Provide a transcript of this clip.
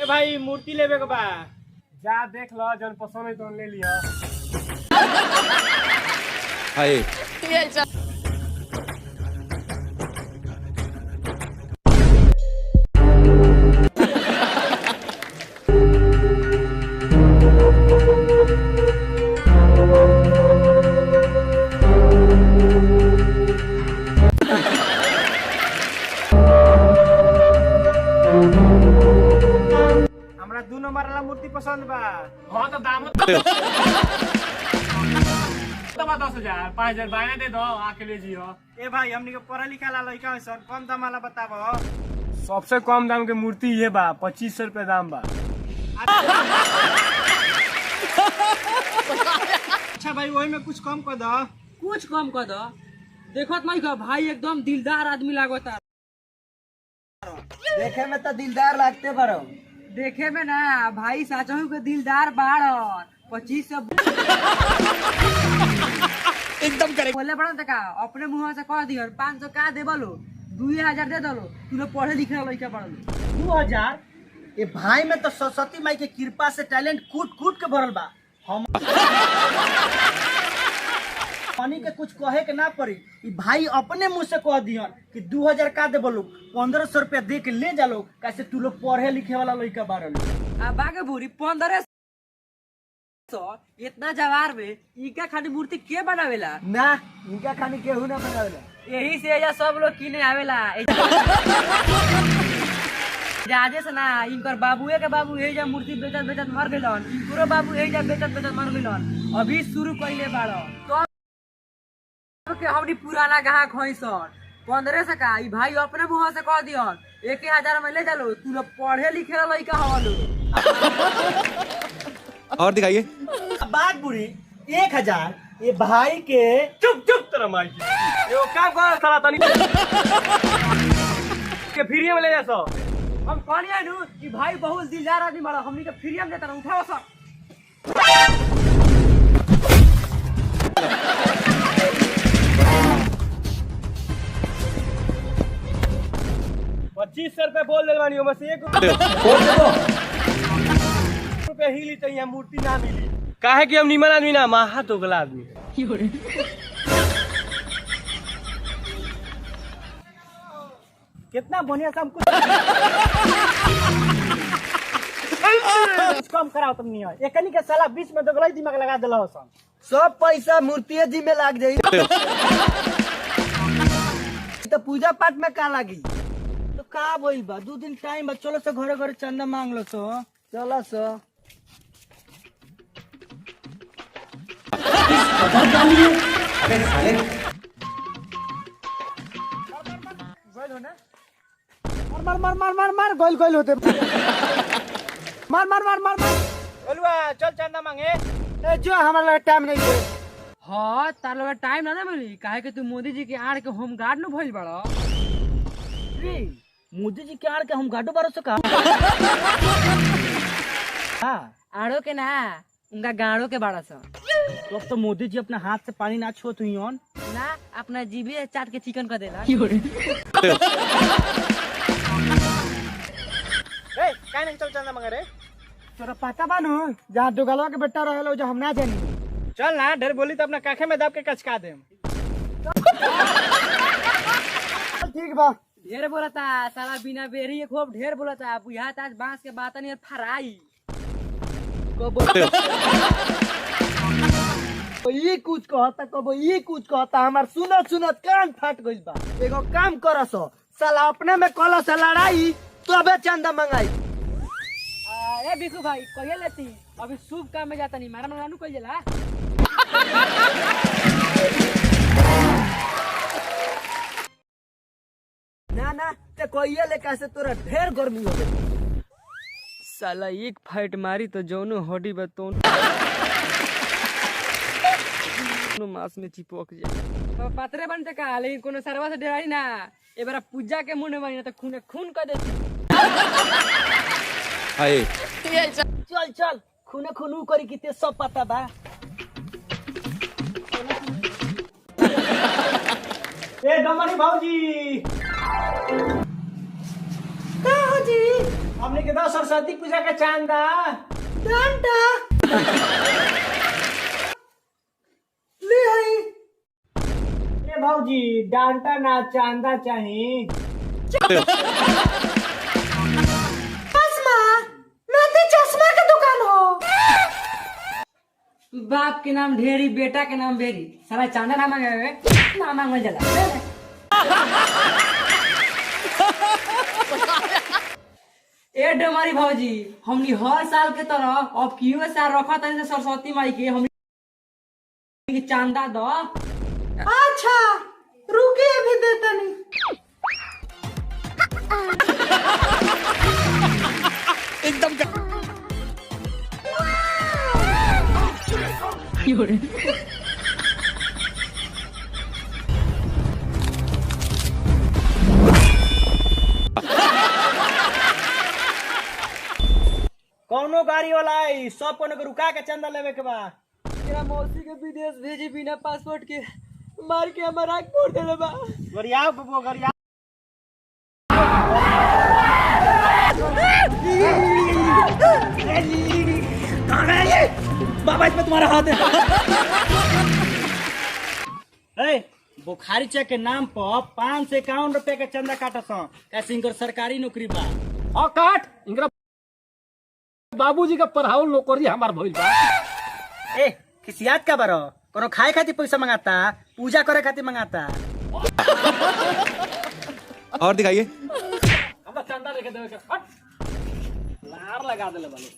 ए भाई मूर्ति लेवे के बा। जा देख लो जन पसंद है तो ले लिया। हाय हमरा 2 नंबर वाला मूर्ति पसंद बा। हाँ तो दाम तो 10,000 5,000 बायना दे दो आके ले जियो। ए भाई हमनी के पढ़ा लिखा ला लड़का है सर, कम दाम वाला बताबो। सबसे कम दाम के मूर्ति ये बा 2500 रुपए दाम बा। अच्छा भाई वही में कुछ कम कर दो। कुछ कम कर दो। देखो तो का भाई एकदम दिलदार आदमी लागोता। देखे में तो दिलदार लगते बड़ो। देखे में ना भाई साचहू के दिलदार बाड़ 2500 एकदम करेक्ट। बोले बड़ा का अपने मुंह से कह दियो 500 का दे बोलो 2000 दे दलो तू लोग पढ़े लिखे लड़का पढ़लो 2000 ये भाई में तो सरस्वती माई के कृपा से टैलेंट कूट कूट के भरल बा। हम पानी के कुछ कहे के ना पड़ी। ई भाई अपने मुंह से कह दियन कि 2000 का दे बोलो 1500 रुपया दे के ले जा लो, कैसे तू लोग पढ़े लिखे वाला लड़का बारह लोग। आ बागे भूरी 1500 इतना जवार में इका खाली मूर्ति के बनावेला ना इनका खानी केहू ना बनावेला। यही से एजा सब लोग किने आवेला। जाजे से ना इनकर बाबुए के बाबू यही जा मूर्ति बेचत बेचत मर गइलन, इनकरो बाबू यही जा बेचत बेचत मर गइलन। अभी शुरू कइले बाड़ो तो के हमनी पुराना ग्राहक होई सन 1500 का ई भाई अपने मुंह से कह दियन 1000 में ले जालो तू लोग पढ़े लिखे लइका हवलो। और दिखाइए। बात बुरी 1000 ये भाई के चुप चुप तेरा माई एगो काम कर साला तनी के फ्री में ले जा सो। हम कहलिए नु कि भाई बहुत दिलदार आदमी बड़ा हमनी के फ्री में देता उठाओ सब। 2500 रुपए बोल दे बानी बस एक रुपए हिली तो यहाँ मूर्ति ना मिली। काहे कि हम निमन आदमी ना माहा तो गला आदमी है। कितना बढ़िया से हमको कम कराओ तुम नहीं है एकनी के साला बीच में दोगला दिमाग लगा देला हो सब पैसा मूर्ति जी में लाग जाई। तो पूजा पाठ में का लागी तो का बोल बा 2 दिन टाइम बा। चलो से घरे घरे चंदा मांग लो सो चलो सो। मार मार मार मार मार गोल गोल होते मार मार मार मार मार बोलुआ चल चंदा मांगे। ए जो हमारा टाइम नहीं है। हाँ तार लोग टाइम ना मिली काहे कि तू मोदी जी के आड़ के होम गार्ड न भइल बड़ा। मोदी जी के आड़ के हम गाडो बारो से का हां आड़ो के ना उनका गाड़ो के बड़ा सा। तो अब तो मोदी जी अपना हाथ से पानी ना छो तुई ऑन ना अपना जीबी चाट के चिकन कर देला। ए काहे नहीं चल चंदा मांगे रे। तोरा पता बा नु जहां दोगलवा के बेटा रहेलो जो हम ना जानी। चल ना ढेर बोली तो अपना काखे में दाब के कचका देम। ठीक बा ढेर बोलता साला बिना बेरी एक खूब ढेर बोलता बुझा आज बांस के बात नहीं फराई ये कुछ कहता कबो ये कुछ कहता हमार सुनत सुनत कान फाट गइल बा। एगो काम करसो साला अपने में कला से लड़ाई तबे चंदा मंगाई। ए बिकू भाई कहिए लेती अभी शुभ काम में जाता नहीं मारा मारा नु कहिएला। ना ना ते कहिए ले कैसे तोरा ढेर गर्मी हो गई। साला एक फाइट मारी तो जौनो हड्डी बतौन मांस में चिपक जाए तो पतरे बनते का लेकिन कोनो सरवा से डराई ना ए बार पूजा के मुंह में बनी ना तो खून खून कर देती। हाय चल चल खूने खूनू करी कि ते सब पता बा। ए दमनी भाऊजी जी हमने के दो सरस्वती पूजा का चांदा डांटा ले आई ए भौजी डांटा ना चांदा चाहिए चश्मा का दुकान हो। बाप के नाम ढेरी बेटा के नाम बेरी सारा चांदा ना मांगे ना मांगे जला ए डमारी भौजी हमनी हर साल के तरह अब कियो साल रखा था सरस्वती माई के हमनी के चांदा दो। अच्छा रुके अभी देता नहीं एकदम कर... कौनो गाड़ी वाला आई सब कोनो के रुका के चंदा लेवे के बा। तेरा मौसी के विदेश भेजी बिना पासपोर्ट के मार के हमारा आँख फोड़ देले बा। गरियाओ बबो गरियाओ। बाबा इसमें तुम्हारा हाथ है। बुखारी चेक के नाम पर 5 से 51 रुपए के चंदा काटा सो कैसे इनकर सरकारी नौकरी बा। और काट इनका बाबूजी का पढ़ाओ नौकरी हमार भइल बा। ए किसियात का बारो कोनो खाए खातिर पैसा मंगाता पूजा करे खातिर मंगाता। और दिखाइए। हमरा चंदा लेके देवे के हट लार लगा देले बालो।